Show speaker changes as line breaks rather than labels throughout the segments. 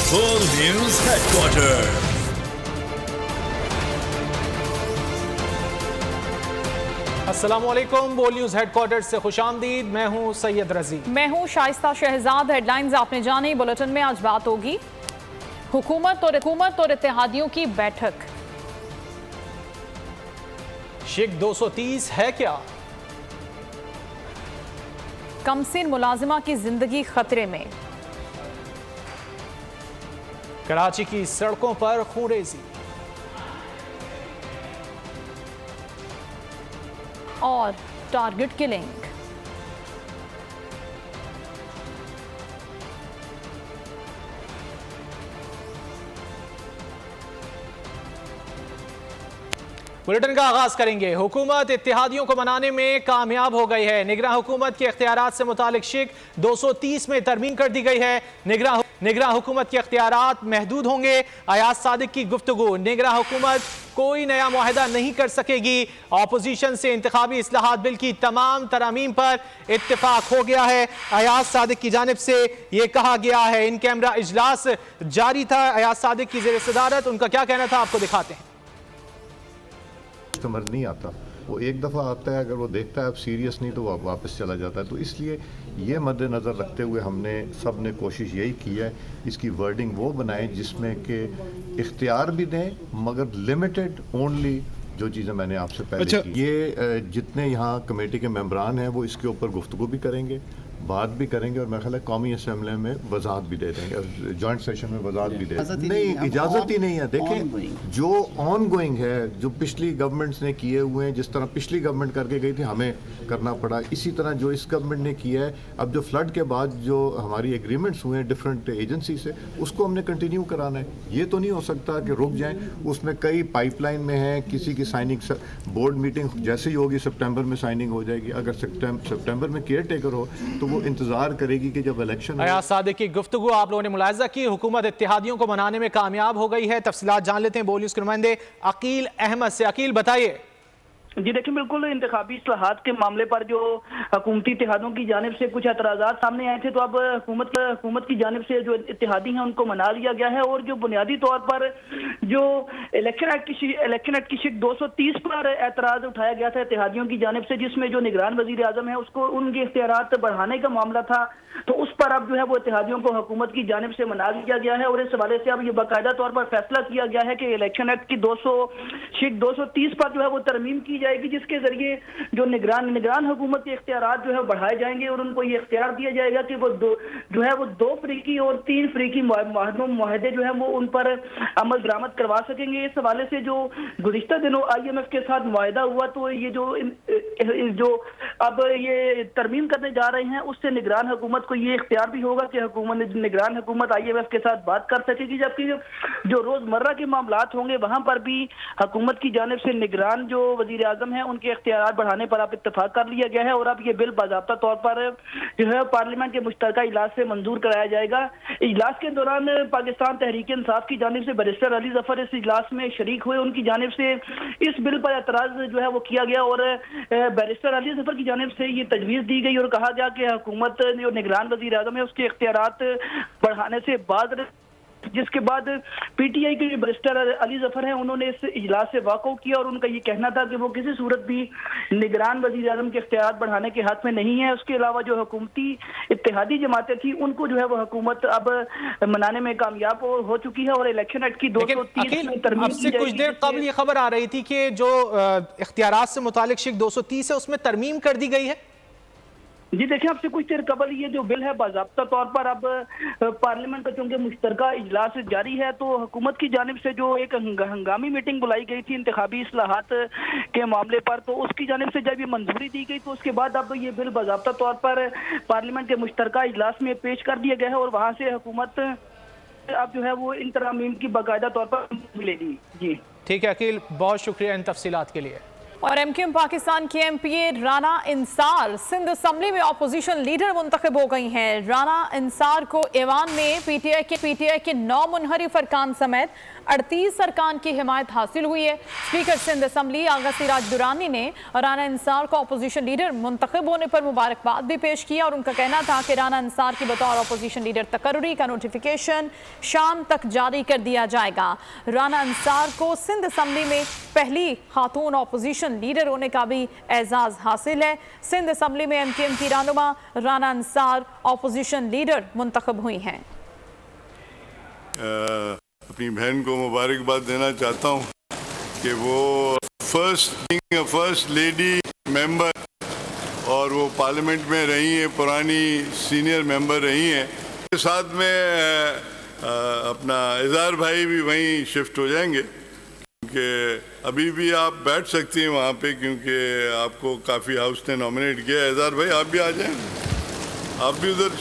World News Headquarters.
अस्सलामुअलैकुम। बोल news headquarters से खुशामदीद। मैं हूं सैयद रजी।
मैं हूं शाइस्ता शहजाद। हेडलाइंस आपने जानी। बुलेटिन में आज बात होगी हुकूमत और इत्तेहादियों की बैठक।
शिक 230 है क्या?
कमसिन मुलाजिमा की जिंदगी खतरे में।
कराची की सड़कों पर खूनरेजी।
और टारगेट किलिंग।
बुलेटिन का आगाज करेंगे। हुकूमत इत्तेहादियों को मनाने में कामयाब हो गई है। निगरान हुकूमत के इख्तियारात से मुतालिक शिक 230 में तरमीम कर दी गई है। निगरान हुकूमत के इख्तियारात महदूद होंगे। अयाज सादिक की गुफ्तगू। निगरान हुकूमत कोई नया मुआहदा नहीं कर सकेगी। ऑपोजिशन से इंतखाबी इस्लाहात बिल की तमाम तरामीम पर इत्तेफाक हो गया है। अयाज सादिक की जानिब से यह कहा गया है। इन कैमरा इजलास जारी था अयाज सादिक की ज़ेर सदारत। उनका क्या कहना था आपको दिखाते हैं।
कस्टमर नहीं आता, वो एक दफ़ा आता है, अगर वो देखता है अब सीरियस नहीं तो वो वापस चला जाता है। तो इसलिए ये मद्देनज़र रखते हुए हमने सब ने कोशिश यही की है इसकी वर्डिंग वो बनाएं जिसमें कि इख्तियार भी दें मगर लिमिटेड ओनली जो चीज़ें मैंने आपसे पहले की। ये जितने यहाँ कमेटी के मेंबरान हैं वो इसके ऊपर गुफ्तगू भी करेंगे, बात भी करेंगे और मेरा ख्याल है कौमी असम्बली में वजाहत भी दे देंगे, जॉइंट सेशन में वजाहत भी दे देंगे। नहीं, इजाज़त ही नहीं है। देखें जो ऑन गोइंग है, जो पिछली गवर्नमेंट्स ने किए हुए हैं, जिस तरह पिछली गवर्नमेंट करके गई थी हमें करना पड़ा, इसी तरह जो इस गवर्नमेंट ने किया है, अब जो फ्लड के बाद जो हमारी एग्रीमेंट्स हुए हैं डिफरेंट एजेंसी से उसको हमने कंटिन्यू कराना है। ये तो नहीं हो सकता कि रुक जाएं। उसमें कई पाइपलाइन में हैं, किसी की साइनिंग बोर्ड मीटिंग जैसे ही होगी सितंबर में साइनिंग हो जाएगी। अगर सितंबर में केयर टेकर हो तो वो इंतजार करेगी कि जब इलेक्शन।
अयाज सादिक की गुफ्तगू आप लोगों ने मुलाहिजा की। हुकूमत इत्तेहादियों को मनाने में कामयाब हो गई है। तफसीलात जान लेते हैं बोल न्यूज़ के नुमाइंदे अकील अहमद से। अकील बताइए।
जी देखिए, बिल्कुल इंतखाबी इस्लाहात के मामले पर जो हुकूमती इत्तेहादों की जानिब से कुछ एतराज़ात सामने आए थे, तो अब हुकूमत की जानिब से जो इत्तेहादी हैं उनको मना लिया गया है। और जो बुनियादी तौर पर जो इलेक्शन एक्ट की शिक 230 पर एतराज़ उठाया गया था इत्तेहादियों की जानिब से, जिसमें जो निगरान वज़ीर आज़म है उसको उनके इख्तियारात बढ़ाने का मामला था, तो उस पर अब जो है वो इत्तेहादियों को हुकूमत की जानिब से मना लिया गया है। और इस हवाले से अब ये बाकायदा तौर पर फैसला किया गया है कि इलेक्शन एक्ट की शिक 230 पर जो है वो तरमीम की जाएगी, जिसके जरिए जो निगरान हुकूमत के इख्तियारात जो है बढ़ाए जाएंगे और उनको ये इख्तियार दिया जाएगा कि वो दो अफ्रीकी और 3 अफ्रीकी मुआहदे जो है वो उन पर अमल दरामद करवा सकेंगे। इस हवाले से जो गुज़िश्ता दिनों IMF के साथ मुआहदा हुआ, तो ये जो अब ये तरमीम करने जा रहे हैं उससे निगरान हुकूमत को ये इख्तियार भी होगा कि निगरान हुकूमत IMF के साथ बात कर सकेगी, जबकि जो रोजमर्रा के मामलात होंगे वहां पर भी हुकूमत की जानिब से निगरान जो वजीर आजम है उनके इख्तियार बढ़ाने पर अब इत्तेफाक कर लिया गया है। और अब ये बिल बाज़ाब्ता तौर पर जो है पार्लियामेंट के मुश्तरका इजलास से मंजूर कराया जाएगा। इजलास के दौरान पाकिस्तान तहरीक इंसाफ की जानिब से बैरिस्टर अली जफर इस इजलास में शरीक हुए। उनकी जानिब से इस बिल पर एतराज जो है वो किया गया और बैरिस्टर अली जफर की जानिब से ये तजवीज़ दी गई और कहा गया कि हुकूमत जो निगरान वज़ीर आज़म है उसके इख्तियारात बढ़ाने से बाज, जिसके बाद PTI के जो बैरिस्टर अली जफर हैं उन्होंने इस इजलास से वाकआउट किया और उनका ये कहना था कि वो किसी सूरत भी निगरान वज़ीर आज़म के इख्तियार बढ़ाने के हक में नहीं है। उसके अलावा जो हुकूमती इत्तेहादी जमातें थी उनको जो है वो हुकूमत अब मनाने में कामयाब हो चुकी है और इलेक्शन एक्ट की 230 में तरमीम
अब से कुछ देर कबल ये खबर आ रही थी कि जो इख्तियारात से मुतालिक शिक 230 है उसमें तरमीम कर दी गई है।
जी देखिए, आपसे कुछ देर कबल ये जो बिल है बाज़ाब्ता तौर पर अब पार्लियामेंट का चूंकि मुश्तरका इजलास जारी है, तो हुकूमत की जानिब से जो एक हंगामी मीटिंग बुलाई गई थी इंतखाबी इस्लाहात के मामले पर, तो उसकी जानिब से जब ये मंजूरी दी गई तो उसके बाद अब ये बिल बाज़ाब्ता तौर पर पार्लियामेंट के मुश्तरका इजलास में पेश कर दिया गया है और वहाँ से हुकूमत अब जो है वो इन तरामीम की बाकायदा तौर पर मिलेगी। जी
ठीक है अकील, बहुत शुक्रिया इन तफसीलात के लिए।
और एमक्यूएम पाकिस्तान की एमपीए राना इंसार सिंध असम्बली में अपोजिशन लीडर मुंतखब हो गई हैं। राना इंसार को ऐवान में पीटीआई के 9 मुनहरिफ अरकान समेत 38 अरकान की हिमायत हासिल हुई है। स्पीकर सिंध असम्बली आगा सिराज दुरानी ने राना इंसार को अपोजिशन लीडर मुंतखब होने पर मुबारकबाद भी पेश किया और उनका कहना था कि राना इंसार की बतौर अपोजिशन लीडर तकर्री का नोटिफिकेशन शाम तक जारी कर दिया जाएगा। राना इंसार को सिंध असम्बली में पहली खातून अपोजिशन लीडर होने का भी एजाज हासिल है। सिंध असम्बली में एमक्यूएम की रहनुमा राना इंसार अपोजिशन लीडर मुंतखब हुई हैं।
अपनी बहन को मुबारकबाद देना चाहता हूँ कि वो फर्स्ट लेडी मेंबर और वो पार्लियामेंट में रही हैं, पुरानी सीनियर मेंबर रही हैं। के साथ में अपना इज़हार भाई भी वहीं शिफ्ट हो जाएंगे क्योंकि अभी भी आप बैठ सकती हैं वहाँ पे क्योंकि आपको काफ़ी हाउस ने नॉमिनेट किया है। इज़हार भाई आप भी आ जाएं, आप भी उधर,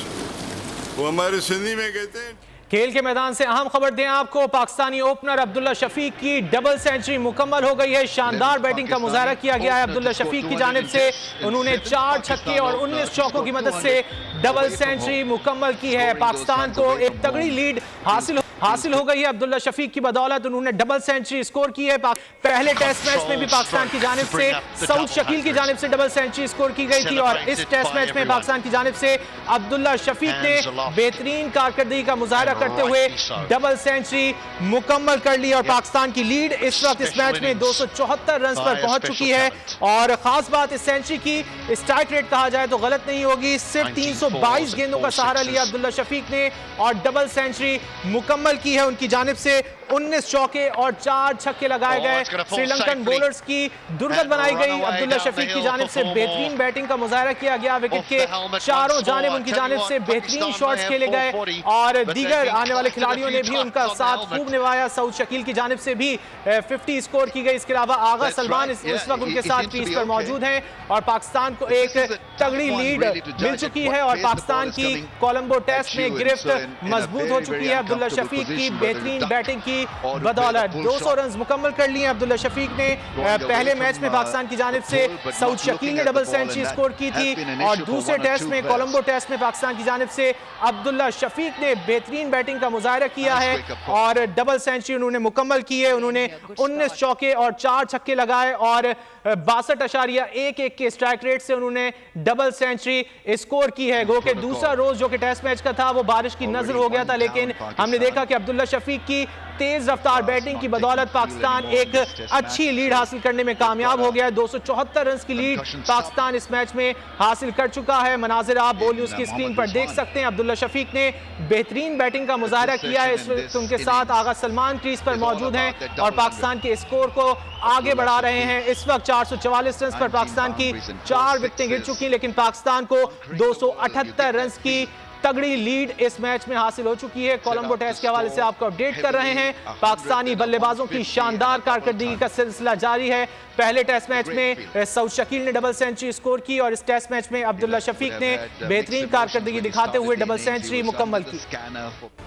वो हमारे सिंधी में कहते हैं।
खेल के मैदान से अहम खबर दें आपको, पाकिस्तानी ओपनर अब्दुल्ला शफीक की डबल सेंचुरी मुकम्मल हो गई है। शानदार बैटिंग का मुजाहरा किया गया है अब्दुल्ला शफीक की जानिब से। उन्होंने 4 छक्के और 19 चौकों की मदद से डबल सेंचुरी मुकम्मल की है। पाकिस्तान को एक तगड़ी लीड हासिल हो गई है अब्दुल्ला शफीक की बदौलत। उन्होंने डबल सेंचुरी स्कोर की है। पहले टेस्ट मैच में भी पाकिस्तान की जानिब से सऊद शकील की जानिब से डबल सेंचुरी स्कोर की गई थी और इस टेस्ट मैच में पाकिस्तान की जानिब से अब्दुल्ला शफीक ने बेहतरीन कारकर्दगी का मुजाहरा करते हुए डबल सेंचुरी मुकम्मल कर ली और पाकिस्तान की लीड इस वक्त इस मैच में 274 रन पर पहुंच चुकी है। और खास बात इस सेंचुरी की स्ट्राइक रेट कहा जाए तो गलत नहीं होगी, सिर्फ 322 गेंदों का सहारा लिया अब्दुल्ला शफीक ने और डबल सेंचुरी मुकम्मल की है। उनकी जानिब से 19 चौके और 4 छक्के लगाए गए। श्रीलंकन बॉलर्स की दुर्गत बनाई गई। अब्दुल्ला शफीक की जानिब से बेहतरीन बैटिंग का मुजाहरा किया गया। विकेट के चारों जानिब उनकी जानिब से बेहतरीन शॉट्स खेले गए और दीगर आने वाले खिलाड़ियों ने भी उनका साथ खूब निभाया। सऊद शकील की जानिब से भी 50 स्कोर की गई। इसके अलावा आगा सलमान इस वक्त उनके साथ क्रीज पर मौजूद हैं और पाकिस्तान को एक तगड़ी लीड मिल चुकी है और पाकिस्तान की कोलंबो टेस्ट में गिरफ्त मजबूत हो चुकी है अब्दुल्ला शफीक की बेहतरीन बैटिंग की बदौलत। 200 रन मुकम्मल कर लिए अब्दुल्ला शफीक ने। पहले मैच में पाकिस्तान की जानिब से सऊद शकील ने डबल सेंचुरी स्कोर की थी और दूसरे टेस्ट में कोलंबो टेस्ट में पाकिस्तान की जानिब से अब्दुल्ला शफीक ने बेहतरीन बैटिंग का मुजाहरा किया है और डबल सेंचुरी उन्होंने मुकम्मल की है। उन्होंने 19 चौके और 4 छक्के लगाए और 62.11 के स्ट्राइक रेट से उन्होंने डबल सेंचुरी स्कोर की है। गो के दूसरा रोज जो कि टेस्ट मैच का था वो बारिश की नजर हो गया था, लेकिन हमने देखा कि अब्दुल्ला शफीक की तेज रफ्तार बैटिंग की बदौलत पाकिस्तान एक अच्छी लीड हासिल करने में कामयाब हो गया है। 274 रन की लीड पाकिस्तान इस मैच में हासिल कर चुका है। मनाजिर आप बोल न्यूज की स्क्रीन पर देख सकते हैं। अब्दुल्ला शफीक ने बेहतरीन बैटिंग का मुजाहरा किया है। इस वक्त उनके साथ आगा सलमान क्रीज पर मौजूद हैं और पाकिस्तान के स्कोर को आगे बढ़ा रहे हैं। इस वक्त 444 रन पर पाकिस्तान की 4 विकेटें गिर चुकी, लेकिन पाकिस्तान को 278 रन की तगड़ी लीड इस मैच में हासिल हो चुकी है। कोलंबो टेस्ट के हवाले से आपको अपडेट कर रहे हैं। पाकिस्तानी बल्लेबाजों की शानदार कारकर्दगी का सिलसिला जारी है। पहले टेस्ट मैच में सऊद शकील ने डबल सेंचुरी स्कोर की और इस टेस्ट मैच में अब्दुल्ला शफीक ने बेहतरीन कारकर्दगी दिखाते हुए डबल सेंचुरी मुकम्मल की।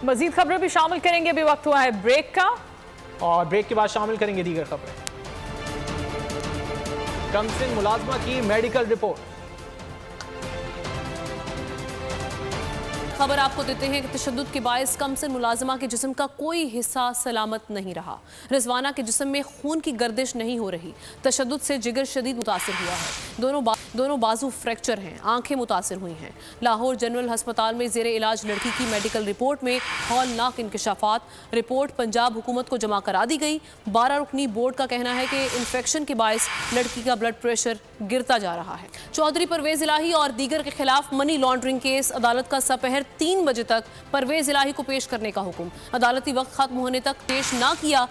मजीद खबरें भी शामिल करेंगे। अभी वक्त हुआ है ब्रेक का
और ब्रेक के बाद शामिल करेंगे दीगर खबरें। कमसिन मुलाजमा की मेडिकल रिपोर्ट।
खबर आपको देते हैं कि तशद्दुद के बायस कमसिन मुलाजमा के जिस्म का कोई हिस्सा सलामत नहीं रहा। रिजवाना के जिस्म में खून की गर्दिश नहीं हो रही। तशद्दुद से जिगर शदीद मुतासिर हुआ है। दोनों बाजू फ्रैक्चर हैं, आंखें मुतासिर हुई हैं। लाहौर जनरल हस्पताल में जेर इलाज लड़की की मेडिकल रिपोर्ट में हौलनाक इंकशाफात। रिपोर्ट पंजाब हुकूमत को जमा करा दी गई। 12 रुकनी बोर्ड का कहना है कि इन्फेक्शन के बायस लड़की का ब्लड प्रेशर गिरता जा रहा है। चौधरी परवेज इलाही और दीगर के खिलाफ मनी लॉन्ड्रिंग केस। अदालत का सपहर 3 बजे तक परवेज इलाही को पेश करने का हुक्म। अदालती वक्त खत्म होने तक पेश ना किया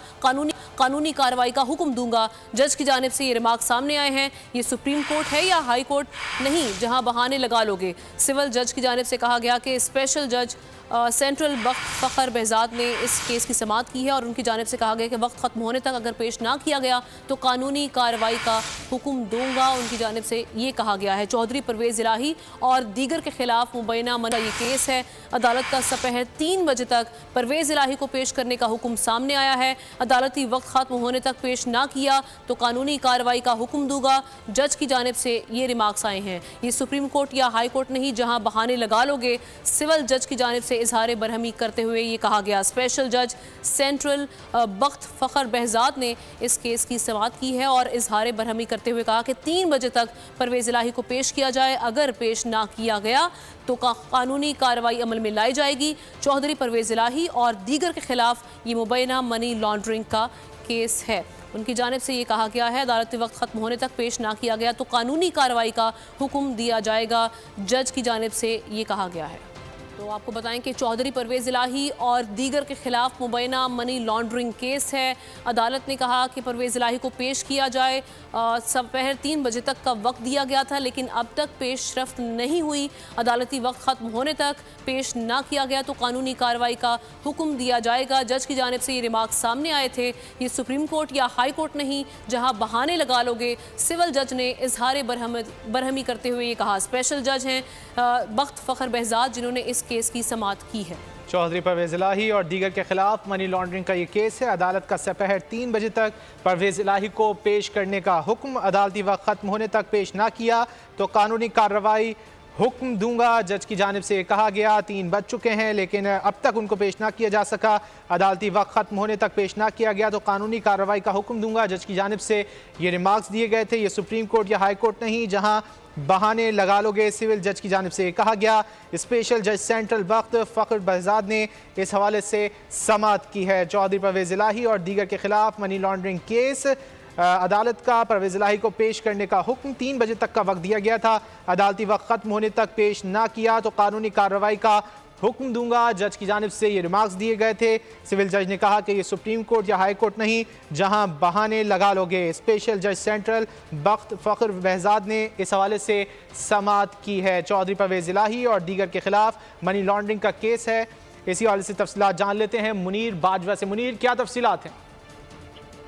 कानूनी कार्रवाई का हुक्म दूंगा। जज की जानिब से ये रिमार्क सामने आए हैं। ये सुप्रीम कोर्ट है या हाई कोर्ट नहीं जहां बहाने लगा लोगे। सिविल जज की जानिब से कहा गया कि स्पेशल जज सेंट्रल फ़खर बहजाद ने इस केस की समाअत की है और उनकी जानिब से कहा गया कि वक्त ख़त्म होने तक अगर पेश ना किया गया तो कानूनी कार्रवाई का हुक्म दूंगा। उनकी जानिब से ये कहा गया है। चौधरी परवेज इलाही और दीगर के खिलाफ मुबैना मना ये केस है। अदालत का सपहर 3 बजे तक परवेज इलाही को पेश करने का हुक्म सामने आया है। अदालती वक्त वक्त खत्म होने तक पेश ना किया तो कानूनी कार्रवाई का हुक्म दूंगा। जज की जानिब से ये रिमार्क्स आए हैं। ये सुप्रीम कोर्ट या हाई कोर्ट नहीं जहां बहाने लगा लोगे, सिविल जज की जानिब से इजहार बरहमी करते हुए ये कहा गया। स्पेशल जज सेंट्रल बख्त फ़खर बहजाद ने इस केस की समाअत की है और इजहार बरहमी करते हुए कहा कि 3 बजे तक परवेज़ इलाही को पेश किया जाए। अगर पेश ना किया गया तो कानूनी कार्रवाई अमल में लाई जाएगी। चौधरी परवेज़ इलाही और दीगर के खिलाफ ये मुबैना मनी लॉन्ड्रिंग का केस है। उनकी जानिब से ये कहा गया है अदालती वक्त ख़त्म होने तक पेश ना किया गया तो कानूनी कार्रवाई का हुक्म दिया जाएगा। जज की जानिब से ये कहा गया है। तो आपको बताएं कि चौधरी परवेज़ इलाही और दीगर के खिलाफ मुबैना मनी लॉन्ड्रिंग केस है। अदालत ने कहा कि परवेज़ इलाही को पेश किया जाए। दोपहर 3 बजे तक का वक्त दिया गया था लेकिन अब तक पेशरफ्त नहीं हुई। अदालती वक्त ख़त्म होने तक पेश ना किया गया तो कानूनी कार्रवाई का हुक्म दिया जाएगा। जज की जानिब से ये रिमार्क सामने आए थे। ये सुप्रीम कोर्ट या हाई कोर्ट नहीं जहां बहाने लगा लोगे, सिविल जज ने इजहार बरहमी करते हुए ये कहा। स्पेशल जज हैं बख्त फ़खर बहजाद जिन्होंने इस केस की समाअत की है।
चौधरी परवेज़ इलाही और दीगर के खिलाफ मनी लॉन्ड्रिंग का ये केस है। अदालत का दोपहर 3 बजे तक परवेज़ इलाही को पेश करने का हुक्म। अदालती वक्त ख़त्म होने तक पेश ना किया तो कानूनी कार्रवाई हुक्म दूंगा। जज की जानिब से कहा गया। 3 बज चुके हैं लेकिन अब तक उनको पेश ना किया जा सका। अदालती वक्त ख़त्म होने तक पेश ना किया गया तो कानूनी कार्रवाई का हुक्म दूंगा। जज की जानिब से ये रिमार्क्स दिए गए थे। ये सुप्रीम कोर्ट या हाई कोर्ट नहीं जहां बहाने लगा लोगे, सिविल जज की जानिब से कहा गया। स्पेशल जज सेंट्रल वक्त फ़खर बहजाद ने इस हवाले से समाअत की है। चौधरी परवेज़ इलाही और दीगर के खिलाफ मनी लॉन्ड्रिंग केस। अदालत का परवेज़ इलाही को पेश करने का हुक्म 3 बजे तक का वक्त दिया गया था। अदालती वक्त ख़त्म होने तक पेश ना किया तो कानूनी कार्रवाई का हुक्म दूंगा। जज की जानिब से ये रिमार्क्स दिए गए थे। सिविल जज ने कहा कि ये सुप्रीम कोर्ट या हाई कोर्ट नहीं जहां बहाने लगा लोगे। स्पेशल जज सेंट्रल बख्त फ़खर बहजाद ने इस हवाले से समाअत की है। चौधरी परवेज़ इलाही और दीगर के खिलाफ मनी लॉन्ड्रिंग का केस है। इसी हवाले से तफसीलात जान लेते हैं मुनीर बाजवा से। मुनीर, क्या तफसीलात हैं?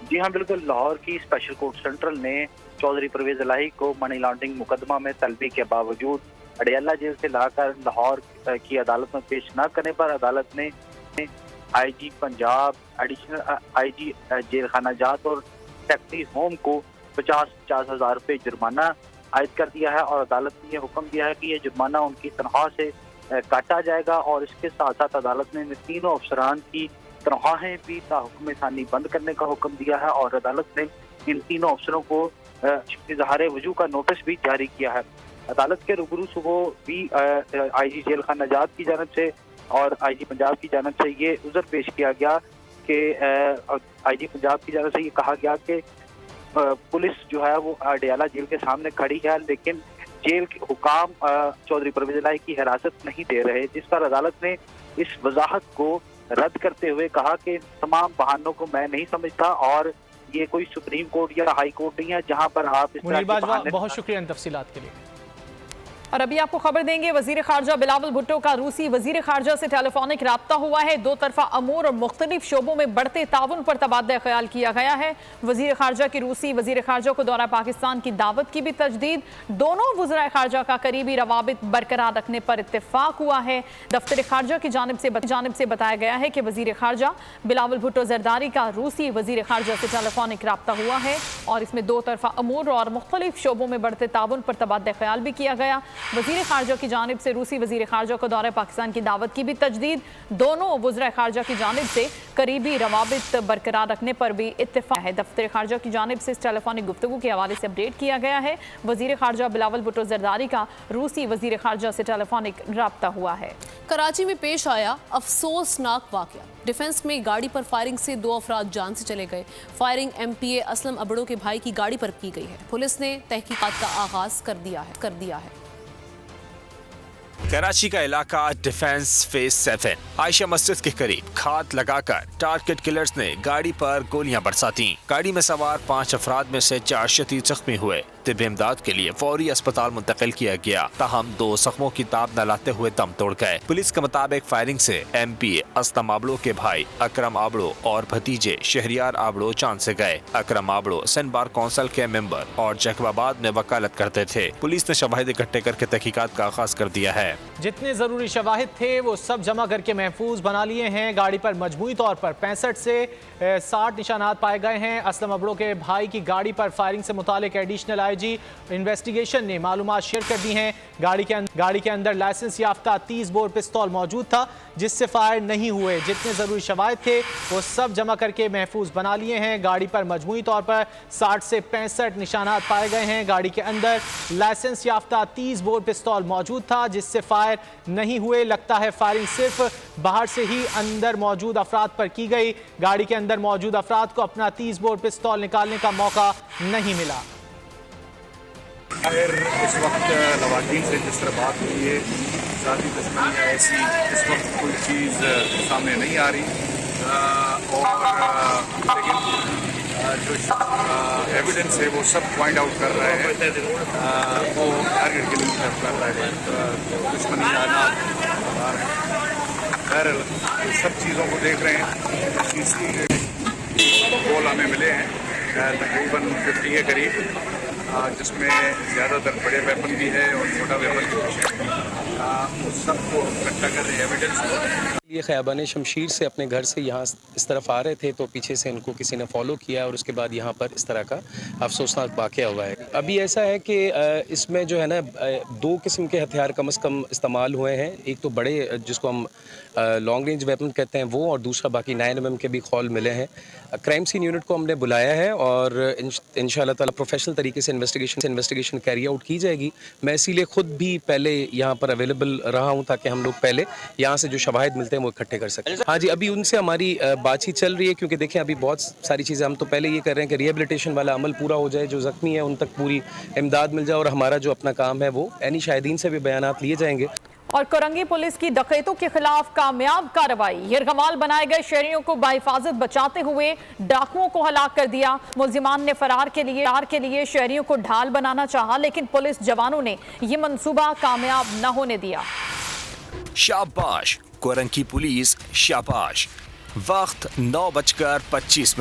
जी हाँ, बिल्कुल। लाहौर की स्पेशल कोर्ट सेंट्रल ने चौधरी परवेज़ इलाही को मनी लॉन्ड्रिंग मुकदमा में तलबी के बावजूद अडियाला जेल से लाकर लाहौर की अदालत में पेश न करने पर अदालत ने IG Punjab, additional IG jail खाना जात और सेक्रेटरी होम को 50,000 रुपये जुर्माना आयद कर दिया है और अदालत ने यह हुक्म दिया है कि यह जुर्माना उनकी तनख्वाह से काटा जाएगा। और इसके साथ साथ अदालत ने तीनों अफसरान की तनख्वाहें भी ताहुक्म सानी बंद करने का हुक्म दिया है और अदालत ने इन तीनों अफसरों को इजहार वजू का नोटिस भी जारी किया है। अदालत के रूबरू सुबह भी आईजी जेल खाना जात की जानब से और आईजी पंजाब की जानब से ये उज़र पेश किया गया कि आईजी पंजाब की जानब से ये कहा गया कि पुलिस जो है वो अडियाला जेल के सामने खड़ी है लेकिन जेल के हुकाम चौधरी परवेज़ इलाही की हिरासत नहीं दे रहे, जिस पर अदालत ने इस वजाहत को रद्द करते हुए कहा कि तमाम बहानों को मैं नहीं समझता और ये कोई सुप्रीम कोर्ट या हाई कोर्ट नहीं है जहां पर आप इस तरह के बहाने।
बहुत शुक्रिया इन तफसीलात के लिए।
और अभी आपको खबर देंगे, वजीर खारजा बिलावल भुट्टो का रूसी वजीर खारजा से टेलीफोनिक राब्ता हुआ है। 2 तरफा अमूर और मुख्तलिफ शोबों में बढ़ते ताउन पर तबादला ख्याल किया गया है। वजीर खारजा की रूसी वजीर खारजा को दौरा पाकिस्तान की दावत की भी तजदीद। दोनों वज़राए खारजा का करीबी रवाबित बरकरार रखने पर इत्तेफाक हुआ है। दफ्तर खारजा की जानिब से बताया गया है कि वजीर खारजा बिलावल भुट्टो जरदारी का रूसी वजीर खारजा से टेलीफोनिक राब्ता हुआ है और इसमें 2 तरफा अमूर और मुख्तलिफ शोबों में बढ़ते ताउन पर तबादला ख्याल भी किया गया। वजीर खारजा की जानिब से रूसी वजीर खारजा को दौरे पाकिस्तान की दावत की भी तजदीद। दोनों वज़राए खारजा की जानिब से करीबी रवाबित बरकरार रखने पर भी इत्तेफाक है। दफ्तर खारजा की जानिब से इस टेलीफोनिक गुफ्तगू के हवाले से अपडेट किया गया है। वजीर खारजा बिलावल भुट्टो जरदारी का रूसी वजीर खारजा से टेलीफोनिक राब्ता हुआ है।
कराची में पेश आया अफसोसनाक वाकया। डिफेंस में गाड़ी पर फायरिंग से 2 अफराद जान से चले गए। फायरिंग MPA असलम अबड़ो के भाई की गाड़ी पर की गई है। पुलिस ने तहकीकात का आगाज कर दिया है।
कराची का इलाका डिफेंस फेज 7 आयशा मस्जिद के करीब घात लगाकर टारगेट किलर्स ने गाड़ी पर गोलियां बरसाती। गाड़ी में सवार 5 अफराद में से 4 शदीद जख्मी हुए। तिब्बी इमदाद के लिए फौरी अस्पताल मुंतकिल किया गया, ताहम 2 जख्मों की ताब न लाते हुए दम तोड़ गए। पुलिस के मुताबिक फायरिंग से MP असलम आबड़ो के भाई अकरम आबड़ो और भतीजे शहरियार आबड़ो जान से गए। अकरम आबड़ो सिंध बार कौंसिल के मेंबर और जैकबाबाद में वकालत करते थे। पुलिस ने शवाहिद इकट्ठे करके तहकीकात का आगाज कर दिया है।
जितने जरूरी शवाहिद थे वो सब जमा करके महफूज बना लिए हैं। गाड़ी पर मजमूई तौर पर 65 से 60 निशानात पाए गए हैं। असलम आबड़ो के भाई की गाड़ी पर फायरिंग से मुतालिक एडिशनल IG इन्वेस्टिगेशन ने मालूमात शेयर कर दी हैं। गाड़ी के अंदर लाइसेंस याफ्ता 30 बोर पिस्तौल मौजूद था जिससे फायर नहीं हुए। जितने जरूरी शवाहिद थे वो सब जमा करके महफूज बना लिए हैं। गाड़ी पर मजमूई तौर पर 60 से 65 निशानात पाए गए हैं। गाड़ी के अंदर लाइसेंस याफ्ता 30 बोर पिस्तौल मौजूद था जिससे फायर नहीं हुए। लगता है फायरिंग सिर्फ बाहर से ही अंदर मौजूद अफराद पर की गई। गाड़ी के अंदर मौजूद अफराद को अपना 30 बोर पिस्तौल निकालने का मौका नहीं मिला।
इस वक्त लवाकीन से जिस तरह बात हुई है, ज़ाती दुश्मनी या ऐसी इस वक्त कोई चीज़ सामने नहीं आ रही, लेकिन जो एविडेंस है वो सब पॉइंट आउट कर रहे हैं, वो टारगेट किलिंग कर रहे हैं, दुश्मनी आना खैर सब चीज़ों को देख रहे हैं। गोल हमें मिले हैं तकरीबन 50 के करीब, जिसमें ज़्यादातर बड़े वेपन भी है और छोटा वेपन भी है। उस सबको इकट्ठा कर रहे हैं एविडेंस।
ये ख़याबान शमशीर से अपने घर से यहाँ इस तरफ आ रहे थे तो पीछे से इनको किसी ने फॉलो किया और उसके बाद यहाँ पर इस तरह का अफसोसनाक वाक़या हुआ है। अभी ऐसा है कि इसमें जो है ना 2 किस्म के हथियार कम से कम इस्तेमाल हुए हैं। एक तो बड़े जिसको हम लॉन्ग रेंज वेपन कहते हैं वो, और दूसरा बाकी 9mm के भी खौल मिले हैं। क्राइम सीन यूनिट को हमने बुलाया है और इंशाअल्लाह ताला प्रोफेशनल तरीके से इन्वेस्टिगेशन कैरी आउट की जाएगी। मैं इसीलिए ख़ुद भी पहले यहाँ पर अवेलेबल रहा हूँ ताकि हम लोग पहले यहाँ से जो शवाहिद मिलते हैं वो इकट्ठे कर सकें। हाँ जी, अभी उनसे हमारी बातचीत चल रही है क्योंकि देखें अभी बहुत सारी चीज़ें हम तो पहले ये कर रहे हैं कि रिहेबिलिटेशन वाला अमल पूरा हो जाए, जो ज़ख्मी है उन तक पूरी इमदाद मिल जाए, और हमारा जो अपना काम है वो एनी शाहिदीन से भी बयानात लिए जाएंगे।
और कोरंगी पुलिस की डकैतों के खिलाफ कामयाब कार्रवाई। यरगमाल बनाए गए शहरियों को बाहिफाजत बचाते हुए डाकुओं को हलाक कर दिया। मुलजिमान ने फरार के लिए शहरियों को ढाल बनाना चाहा, लेकिन पुलिस जवानों ने ये मंसूबा कामयाब न होने दिया।
शाबाश कोरंगी पुलिस, शाबाश। वक्त 9:25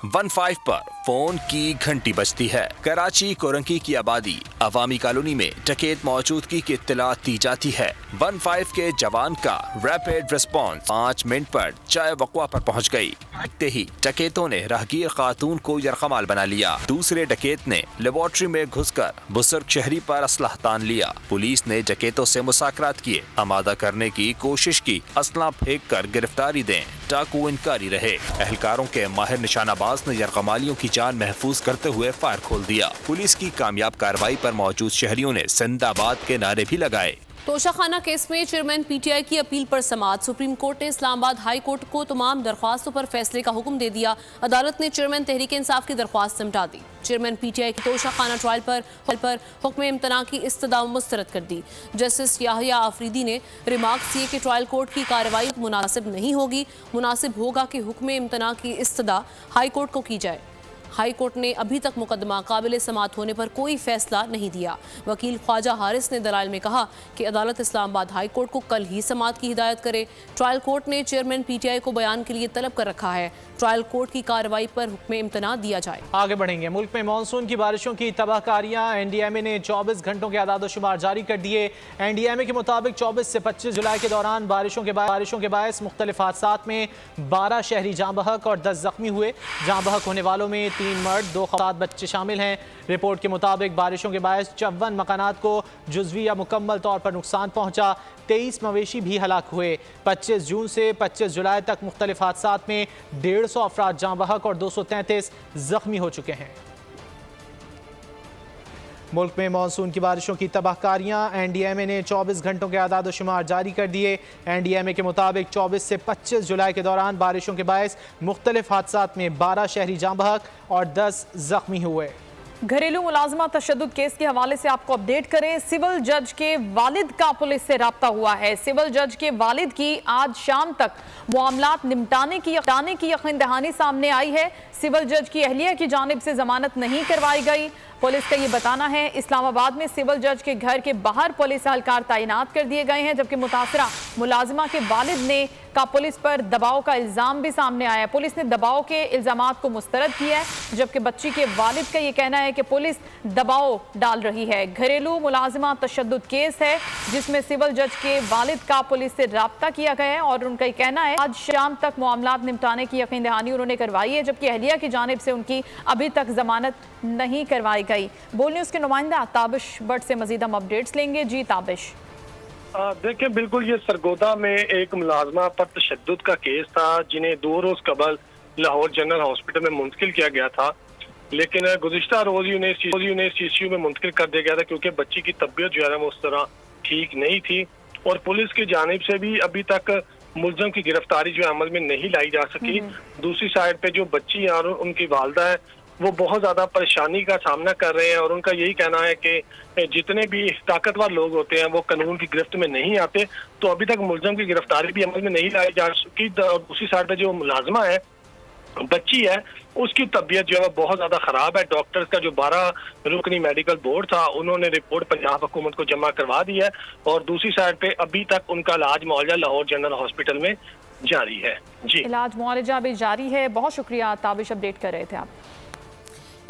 15 पर फोन की घंटी बजती है। कराची कोरंगी की आबादी अवामी कॉलोनी में डकैत मौजूदगी की इत्तला दी जाती है। 15 के जवान का रैपिड रिस्पांस 5 मिनट पर चाय वक़वा पर पहुंच गई। देखते ही डकैतों ने राहगीर खातून को यरगमाल बना लिया। दूसरे डकैत ने लेबोरेटरी में घुसकर बुजुर्ग शहरी पर असलहा तान लिया। पुलिस ने डकैतों से मुसाकरात किए, आमादा करने की कोशिश की, असला फेंक कर गिरफ्तारी दें, डाकू इनकारी रहे। एहलकारों के माहिर निशानाबाज ने यरगमालियों की जान महफूज करते हुए फायर खोल दिया। पुलिस की कामयाब कार्रवाई पर मौजूद शहरियों ने जिंदाबाद के नारे भी लगाए।
तोशाखाना केस में चेयरमैन PTI की अपील पर समाअत। सुप्रीम कोर्ट ने इस्लामाबाद हाई कोर्ट को तमाम दरख्वास्तों पर फैसले का हुक्म दे दिया। अदालत ने चेयरमैन तहरीक इंसाफ की दरख्वास्त समझा दी। चेयरमैन PTI की तोशाखाना ट्रायल पर हुक्म इम्तना की इस्तदा मुस्तरद कर दी। जस्टिस याहिया आफरीदी ने रिमार्क्स किए कि ट्रायल कोर्ट की कार्रवाई मुनासिब नहीं होगी। मुनासिब होगा कि हुक्म इम्तना की इस्तदा हाई कोर्ट को की जाए। हाई कोर्ट ने अभी तक मुकदमा काबिल समाअत होने पर कोई फैसला नहीं दिया। वकील ख्वाजा हारिस ने दलाइल में कहा कि अदालत इस्लामाबाद हाई कोर्ट को कल ही समाअत की हिदायत करे। ट्रायल कोर्ट ने चेयरमैन PTI को बयान के लिए तलब कर रखा है। ट्रायल कोर्ट की कार्रवाई पर हुक्म इम्तना दिया जाए।
आगे बढ़ेंगे। मुल्क में मानसून की बारिशों की तबाहकारियां। NDMA ने 24 घंटों के आदादोशुमार जारी कर दिए। NDMA के मुताबिक 24 से 25 जुलाई के दौरान बारिशों के बायस मुख्तलिफ हादसात में 12 शहरी जाँ बहक और 10 जख्मी हुए। जाँ बहक होने वालों में 3 मर्द, 2 7 बच्चे शामिल हैं। रिपोर्ट के मुताबिक बारिशों के बायस 54 मकानात को जुज़वी या मुकम्मल तौर पर नुकसान पहुंचा। 23 मवेशी भी हलाक हुए। 25 जून से 25 जुलाई तक मुख्तलिफ हादसात में 150 अफराद जाँ बहक और 233 जख्मी हो चुके हैं। मुल्क में मानसून की बारिशों की तबाहकारियां। NDMA ने 24 घंटों के आदादोशुमार जारी कर दिए। NDMA के मुताबिक 24 से 25 जुलाई के दौरान बारिशों के बायस मुख्तलिफ हादसात में 12 शहरी जाँ बहक और 10 जख्मी हुए।
घरेलू मुलाजमा तशद्दुद केस के हवाले से आपको अपडेट करें। सिविल जज के वालिद का पुलिस से राब्ता हुआ है। सिविल जज के वालिद की आज शाम तक मामलात निपटाने की यकीन दहानी सामने आई है। सिविल जज की अहलिया की जानिब से जमानत नहीं करवाई गई। पुलिस का ये बताना है इस्लामाबाद में सिविल जज के घर के बाहर पुलिस एहलकार तैनात कर दिए गए हैं, जबकि मुतासरा मुलाजिमा के वालिद ने का पुलिस पर दबाव का इल्जाम भी सामने आया है। पुलिस ने दबाव के इल्जामात को मुस्तरद किया है, जबकि बच्ची के वालिद का ये कहना है कि पुलिस दबाव डाल रही है। घरेलू मुलाजिमा तशद्दुद केस है जिसमें सिविल जज के वालिद का पुलिस से राब्ता किया गया है और उनका ये कहना है आज शाम तक मामलात निपटाने की यकीन दहानी उन्होंने करवाई है, जबकि अहलिया की जानिब से उनकी अभी तक जमानत नहीं करवाई गई। बोल न्यूज़ के नुमाइंदा ताबिश भट्ट से मजीद हम अपडेट्स लेंगे। जी ताबिश।
देखिए, बिल्कुल ये सरगोदा में एक मुलाजमा पर तशद्दुद का केस था जिन्हें 2 रोज कबल लाहौर जनरल हॉस्पिटल में मुंतकिल किया गया था, लेकिन गुज़िश्ता रोज ही उन्हें CCU में मुंतकिल कर दिया गया था क्योंकि बच्ची की तबीयत जो है वो उस तरह ठीक नहीं थी और पुलिस की जानिब से भी अभी तक मुलजम की गिरफ्तारी जो अमल में नहीं लाई जा सकी। दूसरी साइड पे जो बच्ची और उनकी वालदा है वो बहुत ज्यादा परेशानी का सामना कर रहे हैं और उनका यही कहना है कि जितने भी ताकतवर लोग होते हैं वो कानून की गिरफ्त में नहीं आते, तो अभी तक मुलजम की गिरफ्तारी भी अमल में नहीं लाई जा सकी। दूसरी साइड पे जो मुलाजमा है, बच्ची है, उसकी तबीयत जो है बहुत ज्यादा खराब है। डॉक्टर्स का जो 12 रुकनी मेडिकल बोर्ड था उन्होंने रिपोर्ट पंजाब हुकूमत को जमा करवा दी है और दूसरी साइड पे अभी तक उनका इलाज मुआवजा लाहौर जनरल हॉस्पिटल में जारी है। जी, इलाज मुआवजा भी जारी है। बहुत शुक्रिया ताबिश, अपडेट कर रहे थे आप।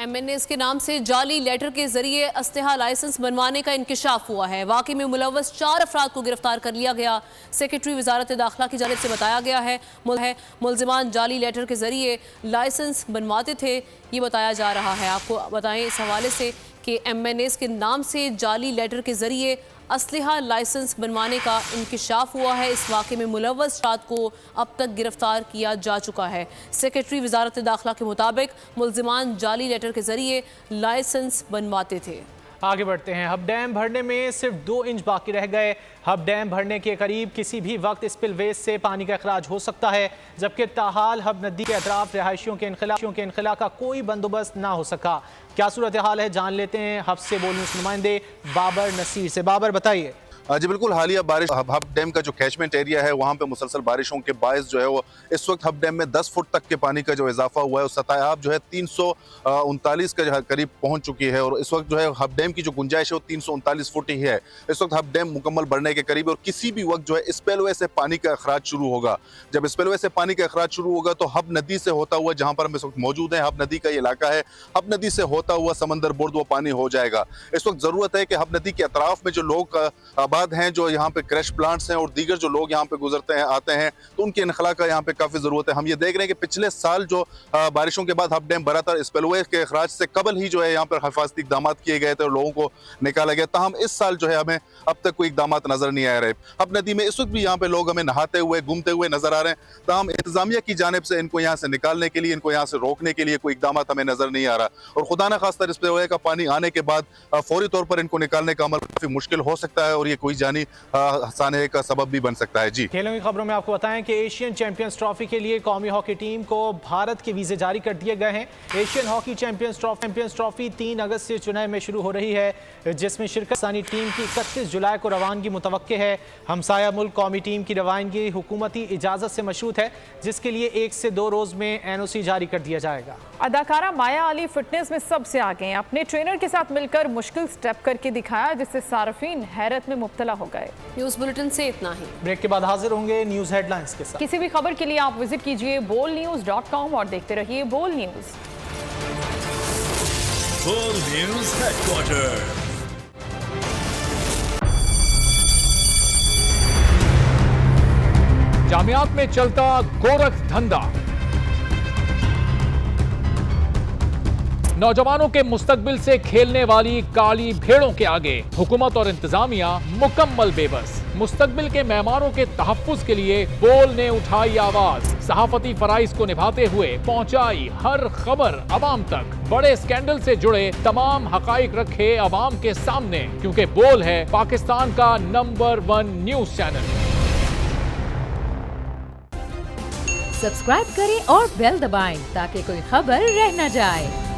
MNAs के नाम से जाली लेटर के जरिए अस्लहा लाइसेंस बनवाने का इंकिशाफ हुआ है। वाकई में मुलव्वस 4 अफराद को गिरफ्तार कर लिया गया। सेक्रेटरी वजारत दाखिला की जानिब से बताया गया है मुलजिमान जाली लेटर के जरिए लाइसेंस बनवाते थे, ये बताया जा रहा है। आपको बताएं इस हवाले से कि MNAs के नाम से जाली लेटर के जरिए असलहा लाइसेंस बनवाने का इंकिशाफ हुआ है। इस वाक़े में मुलव्वस अफराद को अब तक गिरफ्तार किया जा चुका है। सेक्रेटरी वजारत दाखिला के मुताबिक मुलजिमान जाली लेटर के जरिए लाइसेंस बनवाते थे।
आगे बढ़ते हैं। हब डैम भरने में सिर्फ 2 इंच बाकी रह गए। हब डैम भरने के करीब किसी भी वक्त स्पिलवेज से पानी का अखराज हो सकता है, जबकि ताहाल हब नदी के अतराफ रिहायशियों के इनखला का कोई बंदोबस्त ना हो सका। क्या सूरत हाल है, जान लेते हैं हब से बोल न्यूज़ नुमाइंदे बाबर नसीर से। बाबर, बताइए।
जी बिल्कुल, हालिया बारिश हब डैम का जो कैचमेंट एरिया है वहाँ पे मुसलसल बारिशों के बायस जो है वो इस वक्त हब डैम में 10 फुट तक के पानी का जो इजाफा हुआ है, उस सतह आप जो है 339 के करीब पहुंच चुकी है और इस वक्त जो है हब डैम की जो गुंजाइश है वो 339 फुट ही है। इस वक्त हब डैम मुकम्मल बढ़ने के करीब और किसी भी वक्त जो है स्पेलवे से पानी का अखराज शुरू होगा। जब स्पेलवे से पानी का अखराज शुरू होगा तो हब नदी से होता हुआ, जहाँ पर हम इस वक्त मौजूद हैं, हब नदी का ये इलाका है, हब नदी से होता हुआ समंदर बुर्द वो पानी हो जाएगा। इस वक्त ज़रूरत है कि हब नदी के अतराफ में जो लोग आबाद हैं, जो यहाँ पे क्रैश प्लांट्स हैं और दीगर जो लोग यहाँ पे गुजरते हैं आते हैं, तो उनके इनखला का यहाँ पे काफ़ी ज़रूरत है। हम ये देख रहे हैं कि पिछले साल जो बारिशों के बाद हब डैम भरा था, स्पिलवे के अखराज से कबल ही जो है यहाँ पर हिफाजती इक़दाम किए गए थे और लोगों को निकाला गया। ताहम इस साल जो है हमें अब तक कोई इक़दाम नज़र नहीं आ रहे। हब नदी में इस वक्त भी यहाँ पे लोग हमें नहाते हुए घूमते हुए नजर आ रहे हैं। ताहम इंतजामिया की जानिब से इनको यहाँ से निकालने के लिए, इनको यहाँ से रोकने के लिए कोई इक़दाम हमें नजर नहीं आ रहा और खुदा न खास्ता स्पिलवे का पानी आने के बाद फौरी तौर पर इनको निकालने का अमल काफ़ी मुश्किल हो सकता है और ये कोई जानी हसाने का सबब भी बन सकता है। जी, खेलों
की खबरों में आपको बताएं कि एशियन चैंपियंस ट्रॉफी के लिए कौमी हॉकी टीम को भारत के वीजे जारी कर दिए गए हैं। एशियन हॉकी चैंपियंस ट्रॉफी 3 अगस्त से चेन्नई में शुरू हो रही है, जिसमें शिरकत टीम की 31 जुलाई को रवानगी मुतवक्के है। हमसाया मुल्क कौमी टीम की रवानगी हुकूमती इजाज़त से मशरूत है, जिसके लिए 1 से 2 रोज़ में NOC जारी कर दिया जाएगा।
अदाकारा माया अली फिटनेस में सबसे आगे हैं। अपने ट्रेनर के साथ मिलकर मुश्किल स्टेप करके दिखाया, जिससे सार्फिन हैरत में मुब्तला हो गए।
न्यूज़ बुलेटिन से इतना ही।
ब्रेक के बाद हाजिर होंगे न्यूज़ हेडलाइंस के साथ।
किसी भी खबर के लिए आप विजिट कीजिए bolnews.com और देखते रहिए बोल न्यूज़।
बोल न्यूज़ हेडक्वार्टर।
जामियात में चलता गोरख धंधा, नौजवानों के मुस्तकबिल से खेलने वाली काली भेड़ों के आगे हुकूमत और इंतजामिया मुकम्मल बेबस। मुस्तकबिल के मेहमानों के तहफ्फुज के लिए बोल ने उठाई आवाज, सहाफती फराइज को निभाते हुए पहुंचाई हर खबर अवाम तक। बड़े स्कैंडल से जुड़े तमाम हकाइक रखे अवाम के सामने, क्योंकि बोल है पाकिस्तान का नंबर 1 न्यूज चैनल।
सब्सक्राइब करें और बेल दबाएं ताकि कोई खबर रह न जाए।